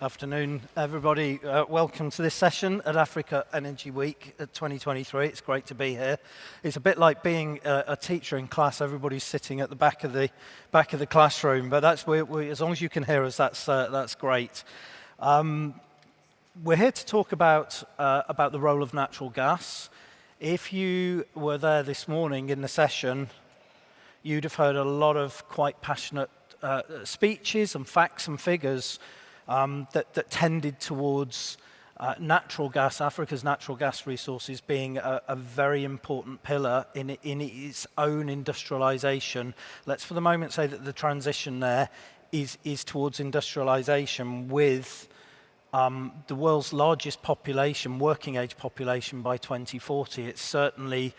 Afternoon, everybody. Welcome to this session at Africa Energy Week 2023. It's great to be here. It's a bit like being a teacher in class. Everybody's sitting at the back of the classroom, but that's as long as you can hear us, that's great. We're here to talk about the role of natural gas. If you were there this morning in the session, you'd have heard a lot of quite passionate speeches and facts and figures that tended towards natural gas, Africa's natural gas resources being a very important pillar in its own industrialization. Let's for the moment say that the transition there is towards industrialization with the world's largest population, working age population by 2040. It's certainly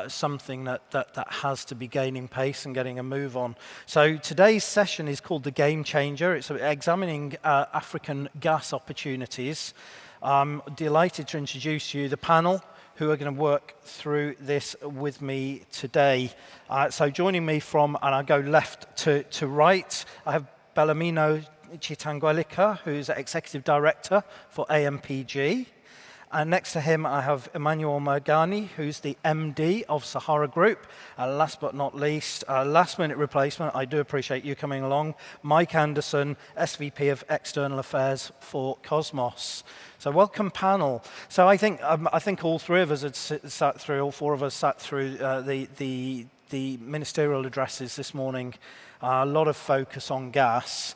something that has to be gaining pace and getting a move on. So today's session is called The Game Changer. It's examining African gas opportunities. I'm delighted to introduce you the panel who are going to work through this with me today. So joining me from, and I go left to right, I have Bellarmino Chitangwelika, who's Executive Director for AMPG. And next to him, I have Emmanuel Mergani, who's the MD of Sahara Group. And last but not least, last-minute replacement, I do appreciate you coming along, Mike Anderson, SVP of External Affairs for Cosmos. So welcome, panel. So I think all three of us had sat through, all four of us sat through the ministerial addresses this morning. A lot of focus on gas.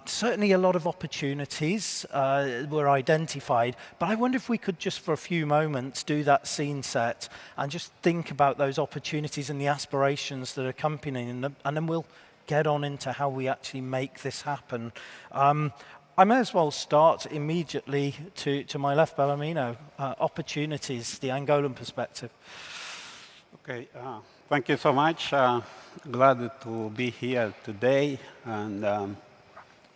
Certainly a lot of opportunities were identified, but I wonder if we could just for a few moments do that scene set and just think about those opportunities and the aspirations that are accompanying them, and then we'll get on into how we actually make this happen. I may as well start immediately to my left, Bellarmino. Opportunities, the Angolan perspective. Okay, thank you so much. Glad to be here today and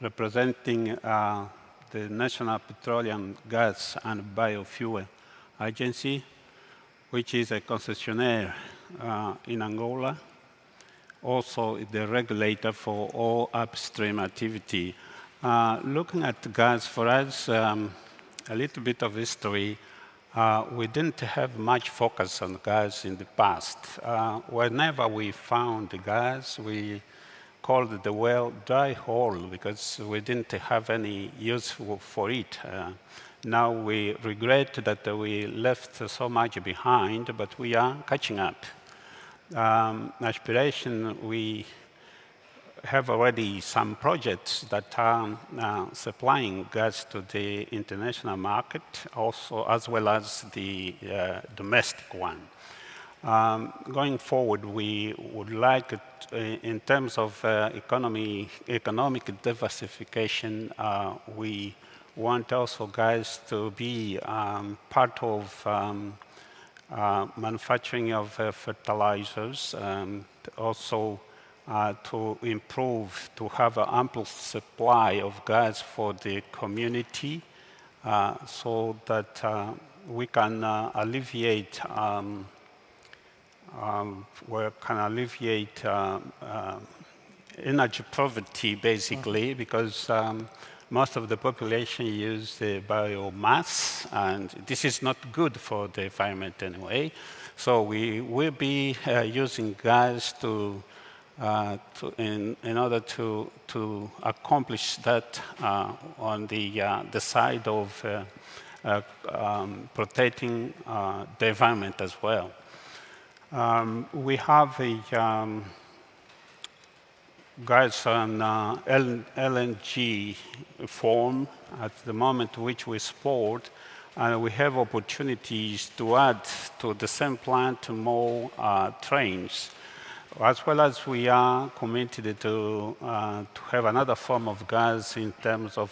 representing the National Petroleum, Gas and Biofuel Agency, which is a concessionaire in Angola, also the regulator for all upstream activity. Looking at gas, for us, a little bit of history, we didn't have much focus on gas in the past. Whenever we found the gas, we called the well dry hole because we didn't have any use for it. Now we regret that we left so much behind, but we are catching up. Aspiration, we have already some projects that are supplying gas to the international market, also as well as the domestic one. Going forward, we would like, in terms of economic diversification, we want also gas to be part of manufacturing of fertilizers, also to improve, to have an ample supply of gas for the community so that we can alleviate energy poverty, basically, because most of the population use biomass, and this is not good for the environment anyway. So we will be using gas in order to accomplish that on the side of protecting the environment as well. We have a gas on LNG form at the moment which we export, and we have opportunities to add to the same plant more trains, as well as we are committed to have another form of gas in terms of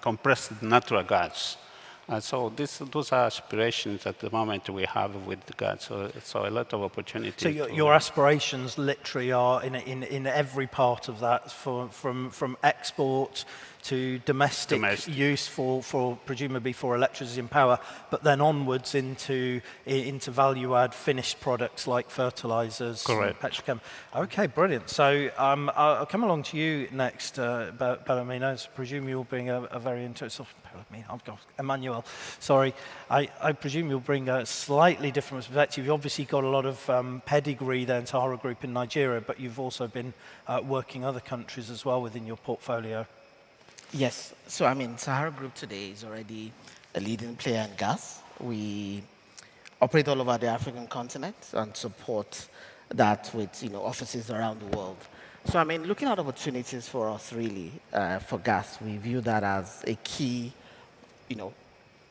compressed natural gas. So those are aspirations at the moment we have with the gas, so a lot of opportunities. So your aspirations literally are in every part of that, from export to domestic use for presumably for electricity and power, but then onwards into value-add finished products like fertilizers, petrochem. Okay, brilliant. So I'll come along to you next, Bellarmino. I presume you'll bring a very interesting. I've got Emmanuel. Sorry, I presume you'll bring a slightly different perspective. You've obviously got a lot of pedigree there in Sahara Group in Nigeria, but you've also been working other countries as well within your portfolio. Yes. So, I mean, Sahara Group today is already a leading player in gas. We operate all over the African continent and support that with, offices around the world. So, I mean, looking at opportunities for us, really, for gas, we view that as a key,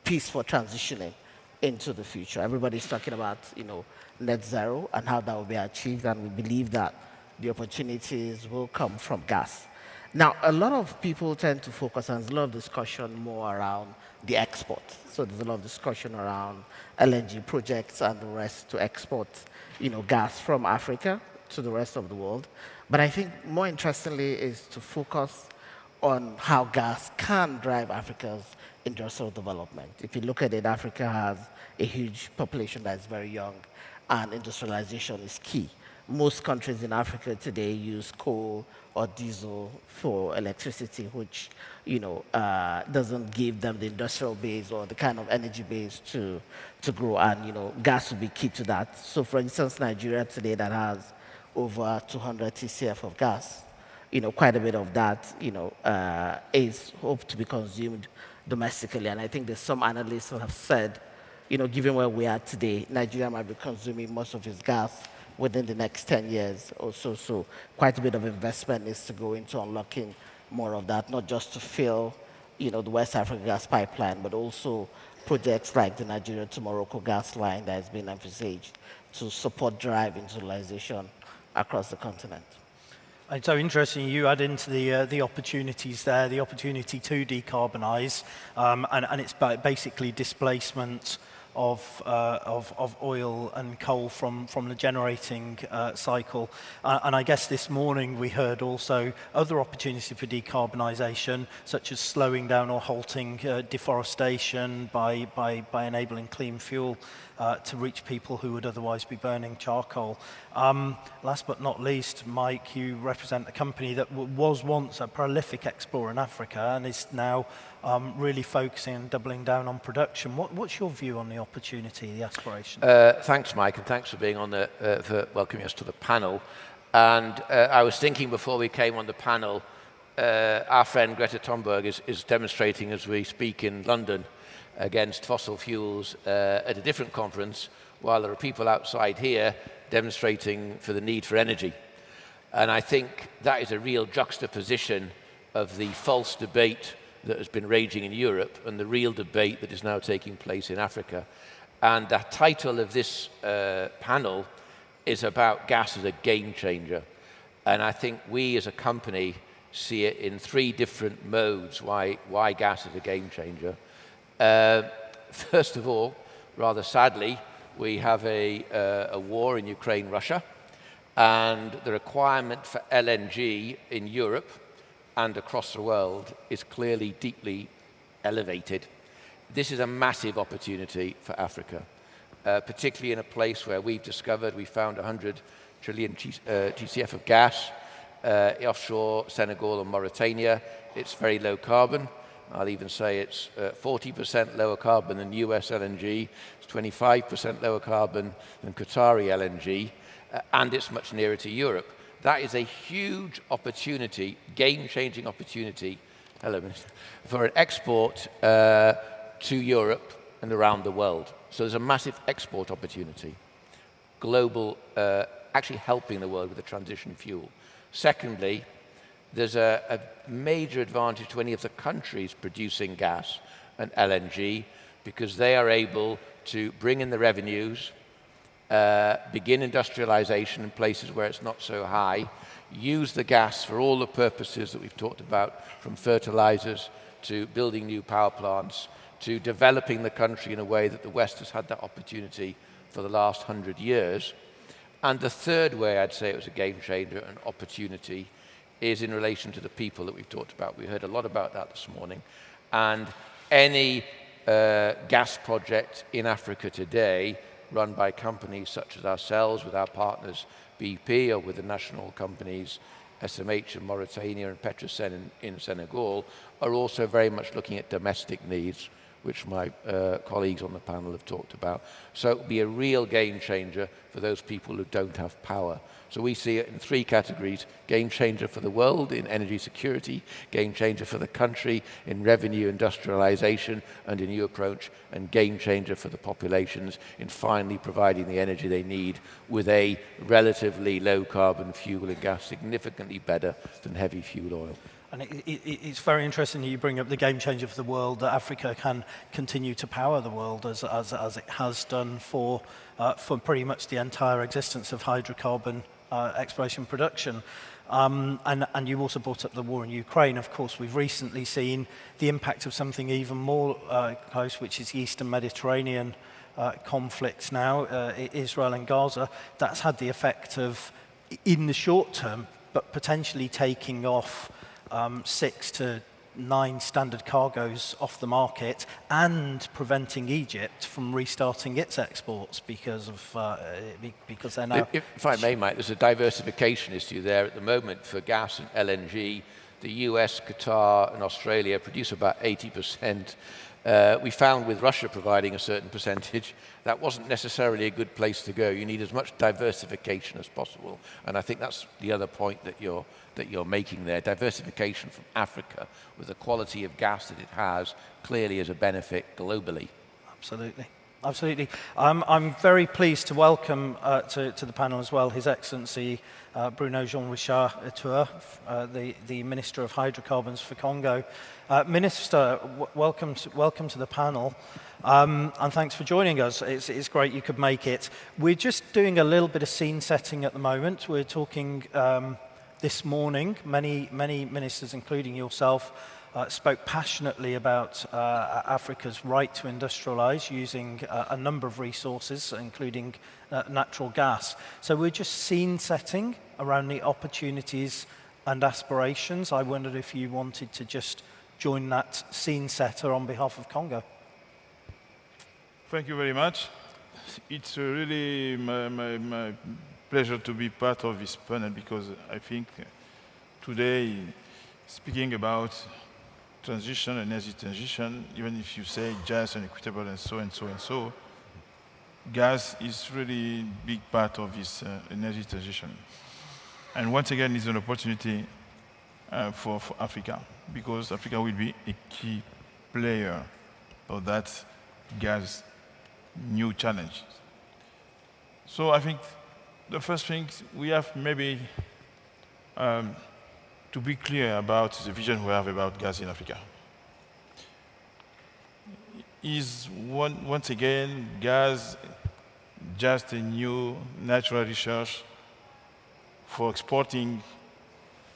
piece for transitioning into the future. Everybody's talking about, net zero and how that will be achieved, and we believe that the opportunities will come from gas. Now, a lot of people tend to focus, and there's a lot of discussion more around the export. So there's a lot of discussion around LNG projects and the rest to export, gas from Africa to the rest of the world. But I think more interestingly is to focus on how gas can drive Africa's industrial development. If you look at it, Africa has a huge population that is very young, and industrialization is key. Most countries in Africa today use coal or diesel for electricity, which doesn't give them the industrial base or the kind of energy base to grow. And gas will be key to that. So, for instance, Nigeria today that has over 200 TCF of gas, quite a bit of that, is hoped to be consumed domestically. And I think there's some analysts who have said, given where we are today, Nigeria might be consuming most of its gas within the next 10 years or so. So quite a bit of investment needs to go into unlocking more of that, not just to fill, the West African gas pipeline, but also projects like the Nigeria to Morocco gas line that has been envisaged to support drive industrialization across the continent. It's so interesting you add into the opportunities there, the opportunity to decarbonize, and it's basically displacement of oil and coal from the generating cycle. And I guess this morning we heard also other opportunities for decarbonisation, such as slowing down or halting deforestation by enabling clean fuel to reach people who would otherwise be burning charcoal. Last but not least, Mike, you represent a company that was once a prolific explorer in Africa and is now really focusing and doubling down on production. What's your view on the opportunity, the aspiration? Thanks, Mike, and thanks for being on for welcoming us to the panel. And I was thinking before we came on the panel, our friend Greta Thunberg is demonstrating as we speak in London against fossil fuels at a different conference, while there are people outside here demonstrating for the need for energy. And I think that is a real juxtaposition of the false debate that has been raging in Europe and the real debate that is now taking place in Africa. And the title of this panel is about gas as a game changer. And I think we as a company see it in three different modes, why gas is a game changer. First of all, rather sadly, we have a war in Ukraine, Russia, and the requirement for LNG in Europe and across the world is clearly deeply elevated. This is a massive opportunity for Africa, particularly in a place where we found 100 trillion TCF of gas offshore Senegal and Mauritania. It's very low carbon. I'll even say it's 40% lower carbon than US LNG, it's 25% lower carbon than Qatari LNG, and it's much nearer to Europe. That is a huge opportunity, game-changing opportunity, for an export to Europe and around the world. So there's a massive export opportunity, global, actually helping the world with the transition fuel. Secondly, there's a major advantage to any of the countries producing gas and LNG because they are able to bring in the revenues, begin industrialization in places where it's not so high, use the gas for all the purposes that we've talked about, from fertilizers to building new power plants to developing the country in a way that the West has had that opportunity for the last 100 years. And the third way I'd say it was a game changer, an opportunity, is in relation to the people that we've talked about. We heard a lot about that this morning. And any gas project in Africa today run by companies such as ourselves, with our partners BP, or with the national companies SMH in Mauritania and Petrosen in Senegal, are also very much looking at domestic needs, which my colleagues on the panel have talked about. So it will be a real game changer for those people who don't have power. So we see it in 3 categories: game changer for the world in energy security, game changer for the country in revenue industrialization and a new approach, and game changer for the populations in finally providing the energy they need with a relatively low carbon fuel and gas, significantly better than heavy fuel oil. And it's very interesting that you bring up the game changer for the world, that Africa can continue to power the world as it has done for pretty much the entire existence of hydrocarbon exploration production. And you also brought up the war in Ukraine. Of course, we've recently seen the impact of something even more close, which is the Eastern Mediterranean conflicts now, Israel and Gaza. That's had the effect of, in the short term, but potentially taking off 6 to 9 standard cargoes off the market and preventing Egypt from restarting its exports because they're now... If I may, Mike, there's a diversification issue there at the moment for gas and LNG. The US, Qatar and Australia produce about 80%. We found with Russia providing a certain percentage, that wasn't necessarily a good place to go. You need as much diversification as possible. And I think that's the other point that you're making there. Diversification from Africa with the quality of gas that it has clearly is a benefit globally. Absolutely. Absolutely. I'm very pleased to welcome to the panel as well His Excellency Bruno Jean-Richard Etoure, the Minister of Hydrocarbons for Congo. Minister, welcome to the panel, and thanks for joining us. It's great you could make it. We're just doing a little bit of scene setting at the moment. We're talking this morning, many ministers, including yourself, spoke passionately about Africa's right to industrialize using a number of resources, including natural gas. So we're just scene setting around the opportunities and aspirations. I wondered if you wanted to just join that scene setter on behalf of Congo. Thank you very much. It's really my pleasure to be part of this panel, because I think today, speaking about transition, energy transition, even if you say just and equitable and so and so and so, gas is really a big part of this energy transition. And once again, it's an opportunity for Africa, because Africa will be a key player of that gas new challenge. So I think the first thing we have maybe to be clear about the vision we have about gas in Africa. Is once again gas just a new natural resource for exporting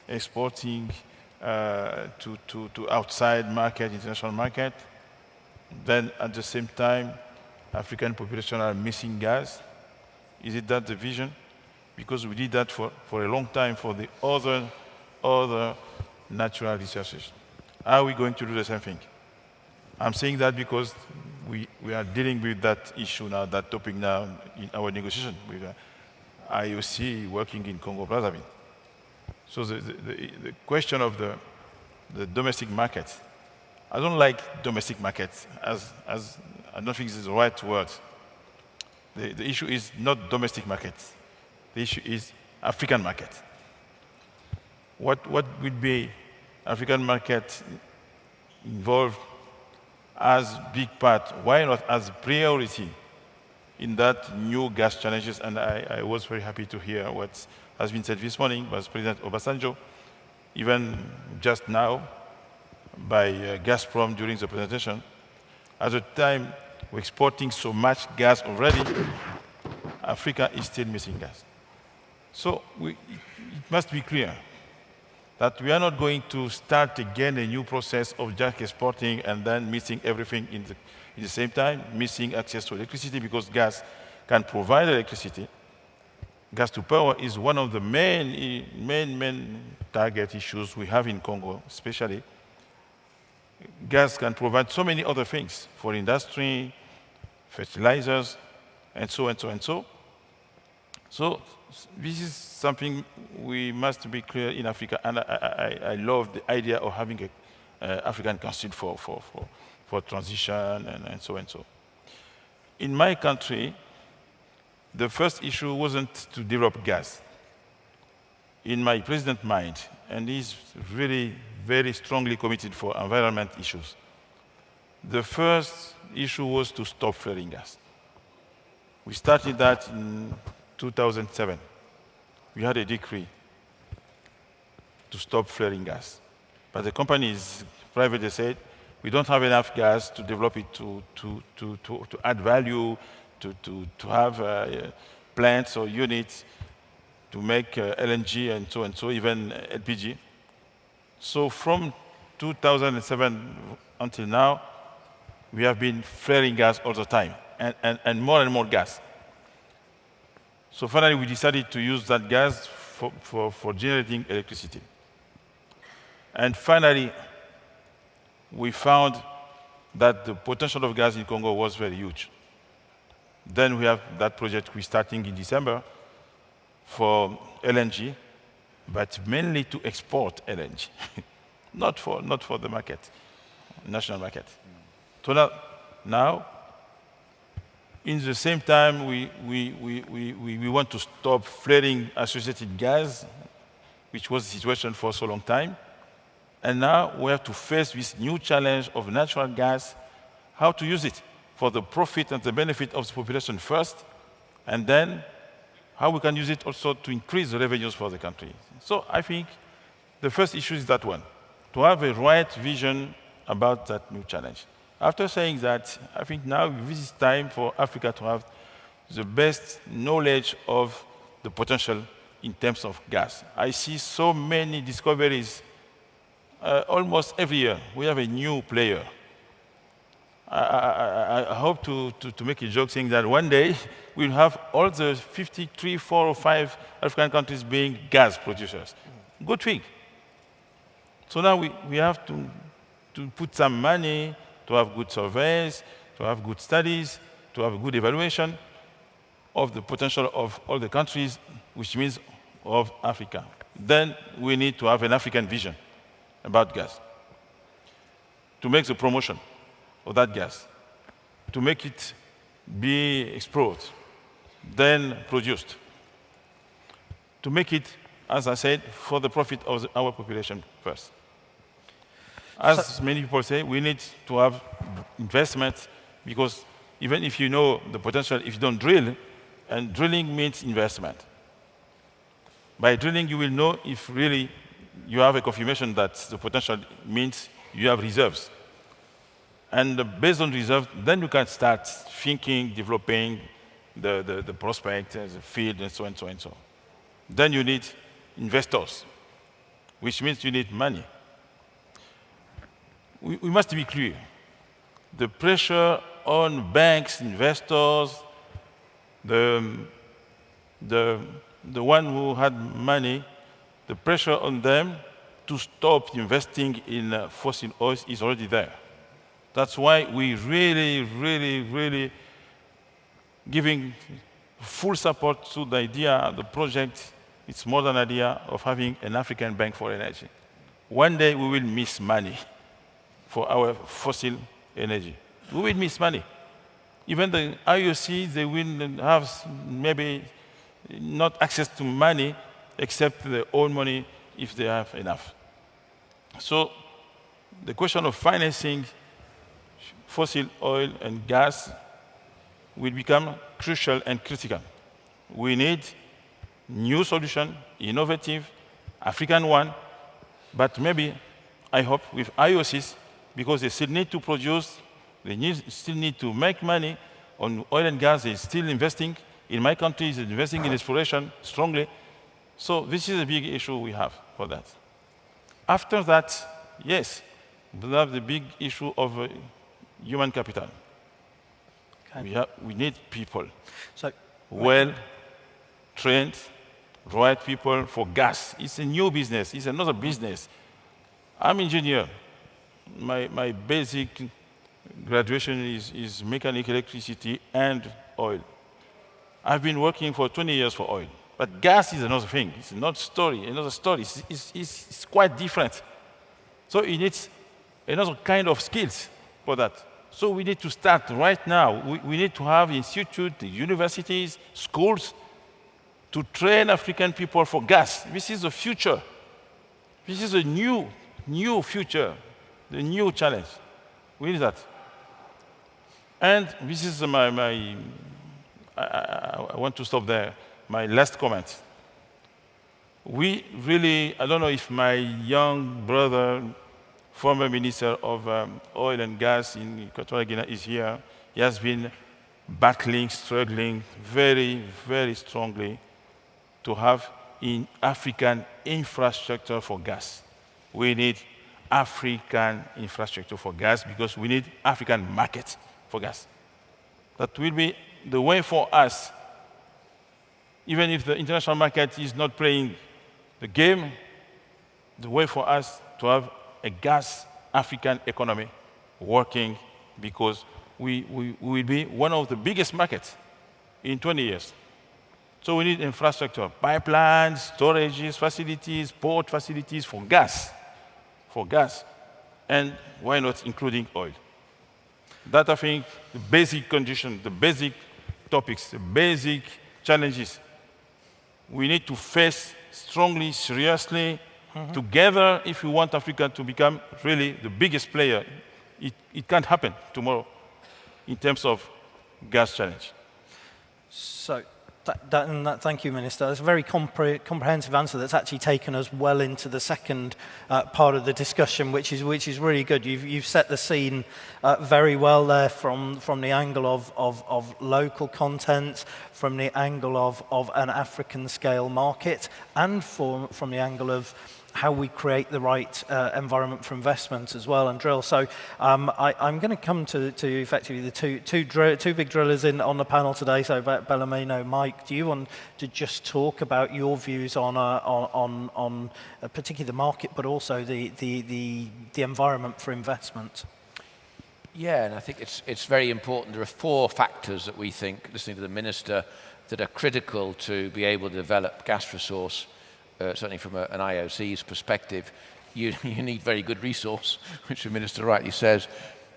to outside market, international market? Then at the same time, African population are missing gas. Is it that the vision? Because we did that for a long time for the other natural resources. Are we going to do the same thing? I'm saying that because we are dealing with that issue now, that topic now in our negotiation with IOC working in Congo-Brazzaville. So the question of the domestic market, I don't like domestic markets as I don't think this is the right word. The issue is not domestic markets. The issue is African market. What would be African market involved as big part? Why not as priority in that new gas challenges? And I was very happy to hear what has been said this morning by President Obasanjo, even just now by Gazprom during the presentation. At the time we're exporting so much gas already, Africa is still missing gas. So it must be clear that we are not going to start again a new process of just exporting and then missing everything in the same time, missing access to electricity, because gas can provide electricity. gas to power is one of the main target issues we have in Congo, especially. Gas can provide so many other things for industry, fertilizers, and so and so and so. So this is something we must be clear in Africa, and I love the idea of having an African Council for transition and so and so. In my country, the first issue wasn't to develop gas. In my president's mind, and he's really very strongly committed for environment issues, the first issue was to stop flaring gas. We started that in 2007. We had a decree to stop flaring gas. But the companies privately said, we don't have enough gas to develop it to add value, to have plants or units to make LNG and so, even LPG. So from 2007 until now, we have been flaring gas all the time, and more gas. So finally, we decided to use that gas for generating electricity. And finally, we found that the potential of gas in Congo was very huge. Then we have that project we're starting in December for LNG, but mainly to export LNG, not for the market, national market. So now, in the same time, we want to stop flaring associated gas, which was the situation for so long time. And now we have to face this new challenge of natural gas, how to use it for the profit and the benefit of the population first, and then how we can use it also to increase the revenues for the country. So I think the first issue is that one, to have a right vision about that new challenge. After saying that, I think now this is time for Africa to have the best knowledge of the potential in terms of gas. I see so many discoveries almost every year. We have a new player. I hope to make a joke saying that one day we'll have all the 53, 4 or 5 African countries being gas producers. Good thing. So now we have to put some money to have good surveys, to have good studies, to have a good evaluation of the potential of all the countries, which means of Africa. Then we need to have an African vision about gas, to make the promotion of that gas, to make it be explored, then produced, to make it, as I said, for the profit of our population first. As many people say, we need to have investment, because even if you know the potential, if you don't drill, and drilling means investment. By drilling, you will know if really you have a confirmation that the potential means you have reserves. And based on reserves, then you can start thinking, developing the prospect, the field, and so and so and so. Then you need investors, which means you need money. We must be clear. The pressure on banks, investors, the one who had money, the pressure on them to stop investing in fossil oils is already there. That's why we really giving full support to the idea, the project. It's more than an idea of having an African bank for energy. One day we will miss money for our fossil energy. We will miss money. Even the IOC, they will have maybe not access to money except their own money if they have enough. So the question of financing fossil oil and gas will become crucial and critical. We need new solution, innovative, African one, but maybe, I hope, with IOCs, because they still need to produce, they still need to make money on oil and gas, they're still investing. In my country, they're investing in exploration strongly. So this is a big issue we have for that. After that, yes, we have the big issue of human capital. Okay. We need people, so, well train the right people for gas. It's a new business. It's another business. I'm an engineer. My basic graduation is mechanical electricity and oil. I've been working for 20 years for oil. But gas is another thing. It's another story. It's quite different. So it needs another kind of skills for that. So we need to start right now. We need to have institutes, universities, schools to train African people for gas. This is the future. This is a new future, the new challenge. We need that. And this is I want to stop there. My last comment. We really, I don't know if my young brother, former Minister of Oil and Gas in Equatorial Guinea is here. He has been battling, struggling very, very strongly to have in African infrastructure for gas. We need African infrastructure for gas because we need African market for gas. That will be the way for us, even if the international market is not playing the game, the way for us to have a gas African economy working, because we will be one of the biggest markets in 20 years. So we need infrastructure, pipelines, storages, facilities, port facilities for gas, and why not including oil? That, I think, the basic condition, the basic topics, the basic challenges we need to face strongly, seriously, together, if we want Africa to become really the biggest player. It can't happen tomorrow in terms of gas challenge. So, thank you, Minister. That's a very comprehensive answer that's actually taken us well into the second part of the discussion, which is really good. You've set the scene very well there from the angle of local content, from the angle of an African scale market, and from the angle of how we create the right environment for investment as well and drill. So I'm going to come to effectively the two big drillers on the panel today. So Bellarmino, Mike, do you want to just talk about your views on particularly the market, but also the environment for investment? Yeah, and I think it's very important. There are 4 factors that we think, listening to the Minister, that are critical to be able to develop gas resource. Certainly from an IOC's perspective, you need very good resource, which the Minister rightly says.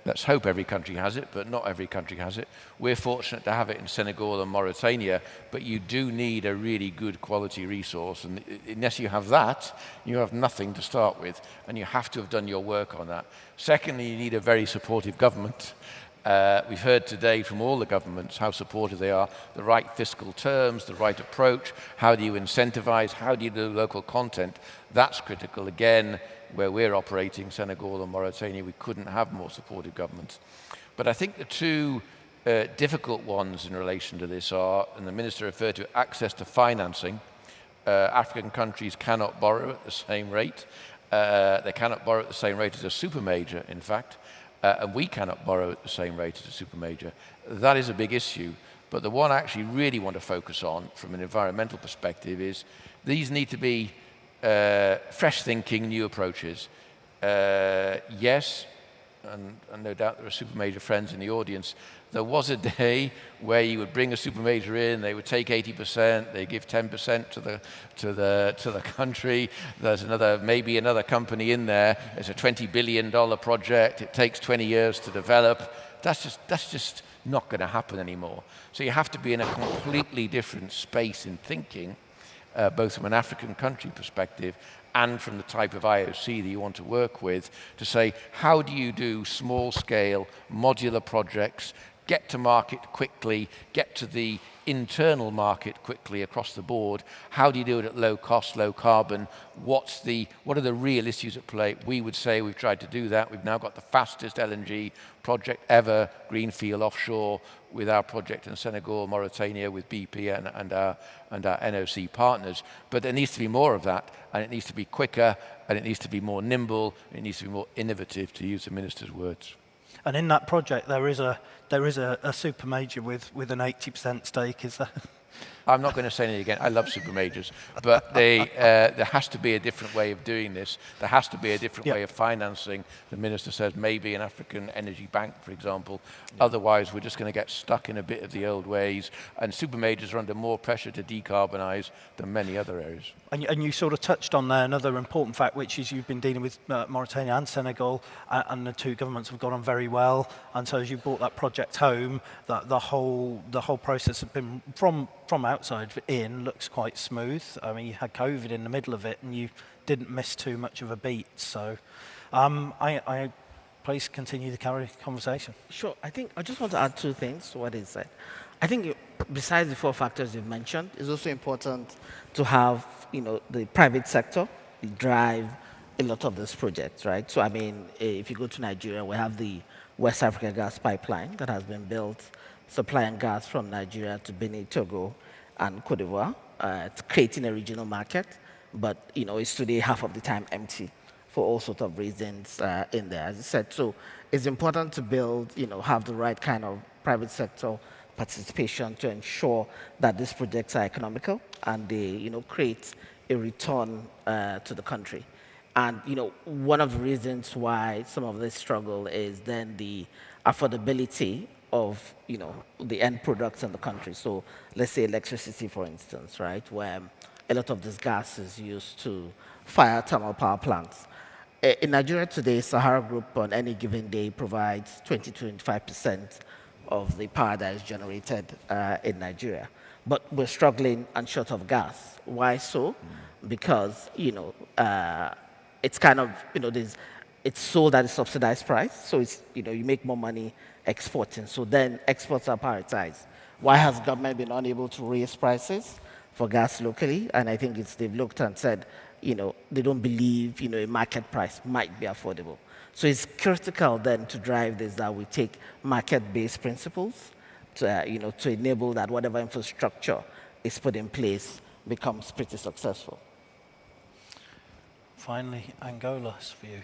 Let's hope every country has it, but not every country has it. We're fortunate to have it in Senegal and Mauritania, but you do need a really good quality resource. And unless you have that, you have nothing to start with, and you have to have done your work on that. Secondly, you need a very supportive government. We've heard today from all the governments how supportive they are, the right fiscal terms, the right approach, how do you incentivize, how do you do local content. That's critical. Again, where we're operating, Senegal and Mauritania, we couldn't have more supportive governments. But I think the 2 difficult ones in relation to this are, and the Minister referred to, access to financing. African countries cannot borrow at the same rate. They cannot borrow at the same rate as a super major, in fact. And we cannot borrow at the same rate as a super major. That is a big issue. But the one I actually really want to focus on from an environmental perspective is these need to be fresh thinking, new approaches. Yes, and no doubt there are super major friends in the audience, there was a day where you would bring a super major in, they would take 80%, they give 10% to the country. There's maybe another company in there. It's a $20 billion project. It takes 20 years to develop. That's just not going to happen anymore. So you have to be in a completely different space in thinking, both from an African country perspective and from the type of IOC that you want to work with, to say, how do you do small-scale, modular projects, get to market quickly, get to the internal market quickly across the board? How do you do it at low cost, low carbon? What are the real issues at play? We would say we've tried to do that. We've now got the fastest LNG project ever, greenfield offshore, with our project in Senegal, Mauritania, with BP and our NOC partners. But there needs to be more of that, and it needs to be quicker, and it needs to be more nimble, and it needs to be more innovative, to use the Minister's words. And in that project, there is a super major with an 80% stake, is there? I'm not going to say anything again. I love super majors. But there has to be a different way of doing this. There has to be a different way of financing. The minister says maybe an African energy bank, for example. Otherwise, we're just going to get stuck in a bit of the old ways. And super majors are under more pressure to decarbonize than many other areas. And you sort of touched on there another important fact, which is you've been dealing with Mauritania and Senegal, and the two governments have got on very well. And so as you brought that project home, the whole process has been from outside in looks quite smooth. I mean, you had COVID in the middle of it, and you didn't miss too much of a beat. So, I please continue the conversation. Sure. I think I just want to add two things to what he said. I think besides the four factors you've mentioned, it's also important to have the private sector drive a lot of these projects, right? So I mean, if you go to Nigeria, we have the West Africa gas pipeline that has been built, supplying gas from Nigeria to Benin, Togo, and Cote d'Ivoire. It's creating a regional market, but it's today half of the time empty for all sorts of reasons in there, as I said. So it's important to build, have the right kind of private sector participation to ensure that these projects are economical and they, create a return to the country. And one of the reasons why some of this struggle is then the affordability of the end products in the country. So let's say electricity, for instance, right, where a lot of this gas is used to fire thermal power plants. In Nigeria today, Sahara Group on any given day provides 20-25% of the power that is generated in Nigeria. But we're struggling and short of gas. Why so? Because it's kind of it's sold at a subsidized price. So it's you make more money exporting. So then exports are prioritized. Why has government been unable to raise prices for gas locally? And I think they've looked and said they don't believe a market price might be affordable. So it's critical then to drive this that we take market-based principles to to enable that whatever infrastructure is put in place becomes pretty successful. Finally, Angola's view.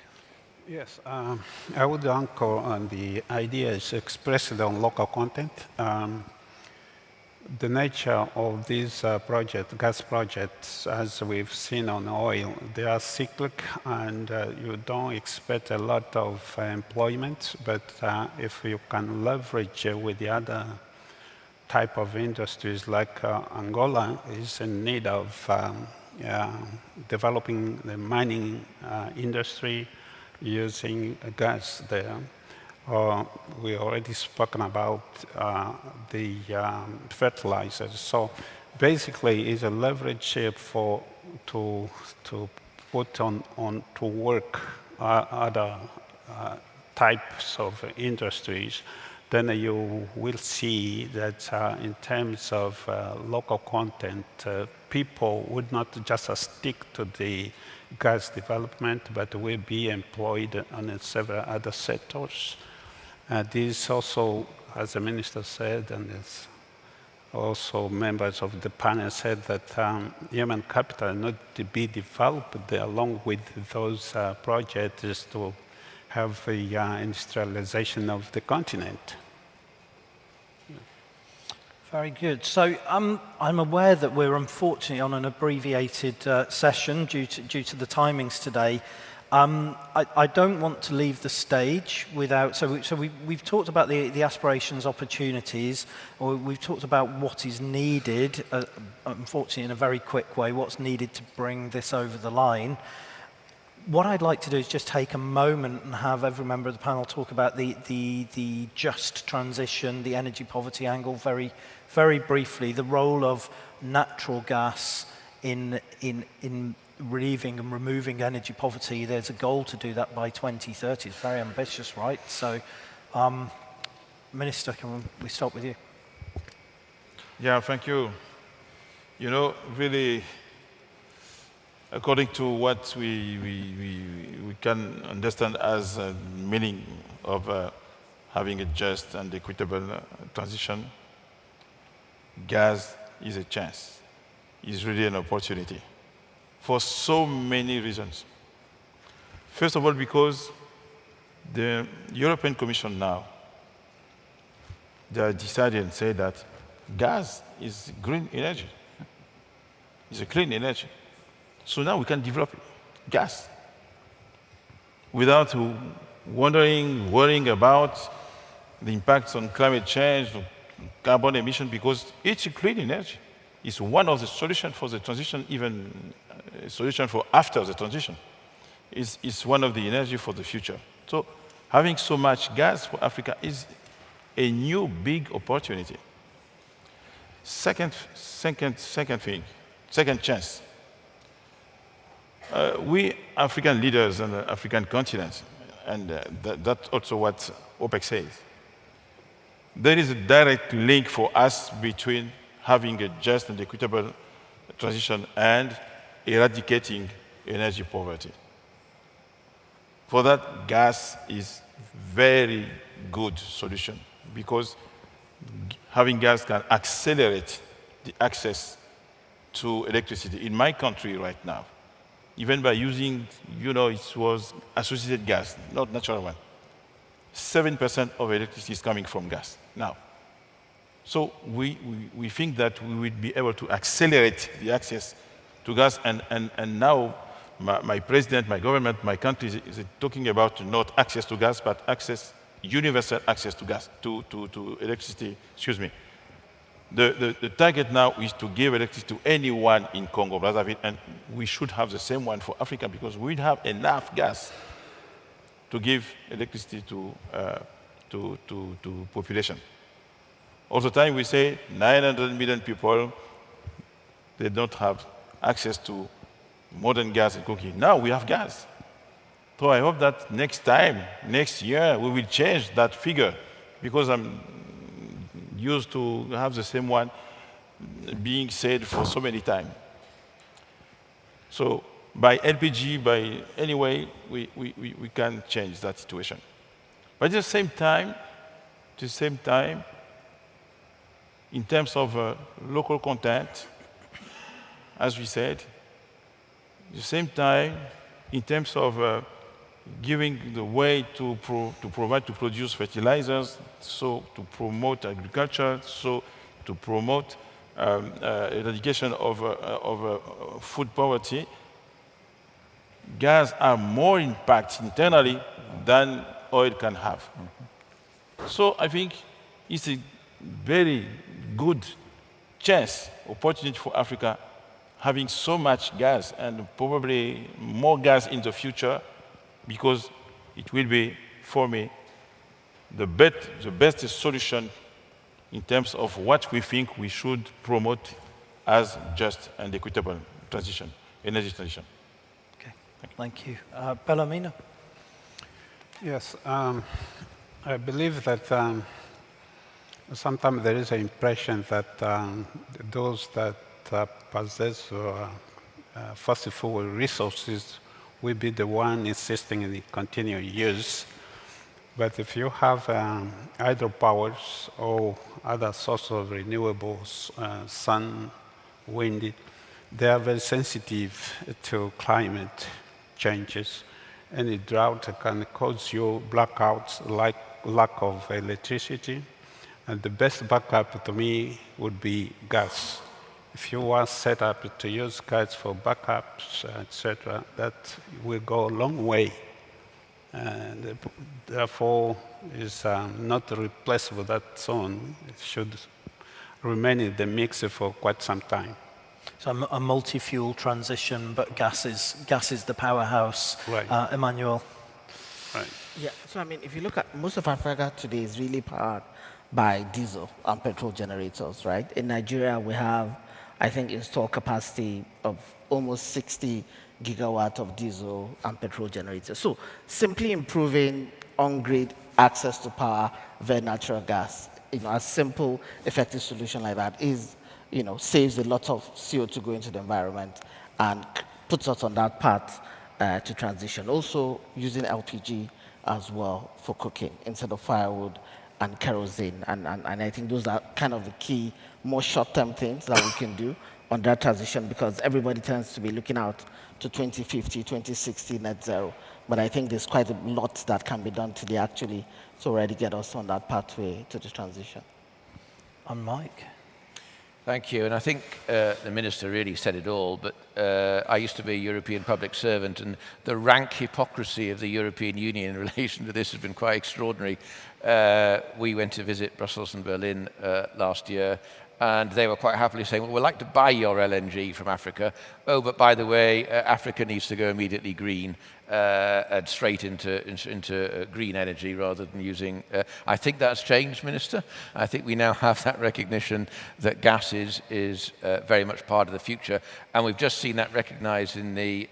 Yes, I would anchor on the ideas expressed on local content. The nature of these gas projects, as we've seen on oil, they are cyclic, and you don't expect a lot of employment. But if you can leverage with the other type of industries, like Angola is in need of developing the mining industry using gas there. We already spoken about the fertilizers. So basically, it's a leverage to put on to work other types of industries. Then you will see that in terms of local content, people would not just stick to the gas development, but will be employed on several other sectors. This also, as the minister said, and as also members of the panel said, that human capital need to be developed along with those projects to have the industrialization of the continent. Very good. So I'm aware that we're unfortunately on an abbreviated session due to the timings today. I don't want to leave the stage without. So we've talked about the aspirations, opportunities, or we've talked about what is needed. Unfortunately, in a very quick way, what's needed to bring this over the line. What I'd like to do is just take a moment and have every member of the panel talk about the just transition, the energy poverty angle, very, very briefly, the role of natural gas in relieving and removing energy poverty. There's a goal to do that by 2030. It's very ambitious, right? So, Minister, can we start with you? Yeah, thank you. Really, according to what we can understand as a meaning of having a just and equitable transition, gas is a chance. It's really an opportunity for so many reasons. First of all, because the European Commission now, they are deciding and say that gas is green energy. It's a clean energy. So now we can develop gas without worrying about the impacts on climate change, carbon emission, because it's a clean energy. It's one of the solutions for the transition, even a solution for after the transition. It's one of the energy for the future. So having so much gas for Africa is a new big opportunity. Second chance. We African leaders and the African continent, and that's also what OPEC says, there is a direct link for us between having a just and equitable transition and eradicating energy poverty. For that, gas is very good solution because having gas can accelerate the access to electricity. In my country right now, even by using, it was associated gas, not natural one, 7% of electricity is coming from gas now. So we think that we will be able to accelerate the access to gas, and now my president, my government, my country is talking about not access to gas, but universal access to gas, to electricity, excuse me. The target now is to give electricity to anyone in Congo, Brazzaville, and we should have the same one for Africa because we have enough gas to give electricity to population. All the time we say 900 million people, they don't have access to modern gas and cooking. Now we have gas. So I hope that next year, we will change that figure because I'm used to have the same one being said for so many times. So by LPG, by any way, we can change that situation. But at the same time, in terms of local content, as we said, at the same time, in terms of giving the way to produce fertilizers, so to promote agriculture, so to promote eradication of food poverty, gas are more impact internally than oil can have. Mm-hmm. So I think it's a very good chance, opportunity for Africa, having so much gas and probably more gas in the future, because it will be, for me, the best solution in terms of what we think we should promote as just and equitable transition, energy transition. Okay, thank you. Bellarmino? Yes, I believe that sometimes there is an impression that those that possess fossil fuel resources will be the one insisting in the continued use. But if you have hydropowers or other sources of renewables, sun, wind, they are very sensitive to climate changes. Any drought can cause you blackouts, like lack of electricity. And the best backup to me would be gas. If you are set up to use gas for backups, etc., that will go a long way. And therefore, is not replaceable that soon. It should remain in the mix for quite some time. So a multi-fuel transition, but gas is the powerhouse. Right. Emmanuel? Right. Yeah, so I mean, if you look at most of Africa today is really powered by diesel and petrol generators, right? In Nigeria, we have, I think, installed capacity of almost 60 gigawatt of diesel and petrol generators. So simply improving on-grid access to power via natural gas, a simple, effective solution like that is, saves a lot of CO2 going into the environment and puts us on that path to transition. Also using LPG as well for cooking instead of firewood and kerosene. And I think those are kind of the key, more short-term things that we can do on that transition, because everybody tends to be looking out to 2050, 2060 net zero. But I think there's quite a lot that can be done today actually to already get us on that pathway to the transition. And Mike? Thank you. And I think the Minister really said it all, but I used to be a European public servant, and the rank hypocrisy of the European Union in relation to this has been quite extraordinary. We went to visit Brussels and Berlin last year, and they were quite happily saying, well, we'd like to buy your LNG from Africa. Oh, but by the way, Africa needs to go immediately green and straight into green energy rather than using... I think that's changed, Minister. I think we now have that recognition that gas is very much part of the future. And we've just seen that recognized in the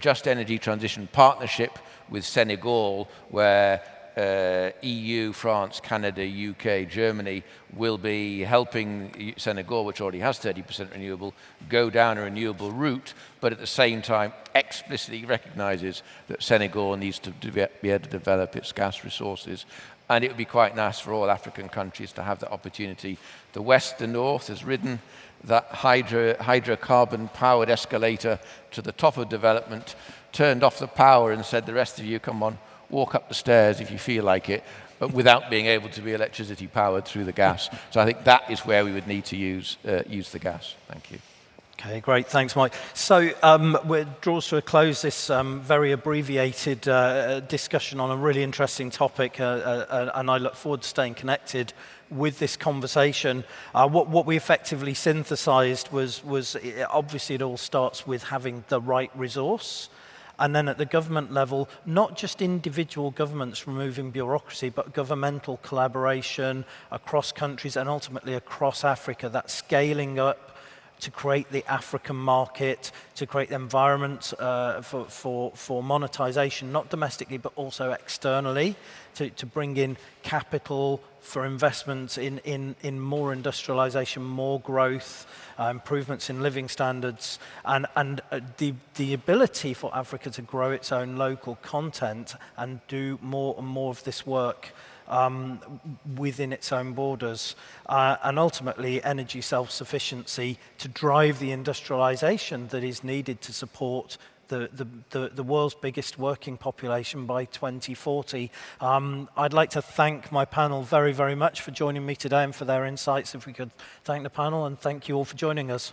Just Energy Transition Partnership with Senegal, where EU, France, Canada, UK, Germany will be helping Senegal, which already has 30% renewable, go down a renewable route, but at the same time explicitly recognizes that Senegal needs to be able to develop its gas resources. And it would be quite nice for all African countries to have that opportunity. The West, the North has ridden that hydrocarbon-powered escalator to the top of development, turned off the power and said, the rest of you, come on, walk up the stairs if you feel like it, but without being able to be electricity powered through the gas. So I think that is where we would need to use the gas. Thank you. Okay, great. Thanks, Mike. So we're draws to a close this very abbreviated discussion on a really interesting topic, and I look forward to staying connected with this conversation. What we effectively synthesized was obviously it all starts with having the right resource. And then at the government level, not just individual governments removing bureaucracy, but governmental collaboration across countries and ultimately across Africa, that scaling up to create the African market, to create the environment for monetization, not domestically, but also externally, to bring in capital for investments in more industrialization, more growth, improvements in living standards, and the ability for Africa to grow its own local content and do more and more of this work within its own borders, and ultimately energy self-sufficiency to drive the industrialization that is needed to support the world's biggest working population by 2040. I'd like to thank my panel very, very much for joining me today and for their insights. If we could thank the panel, and thank you all for joining us.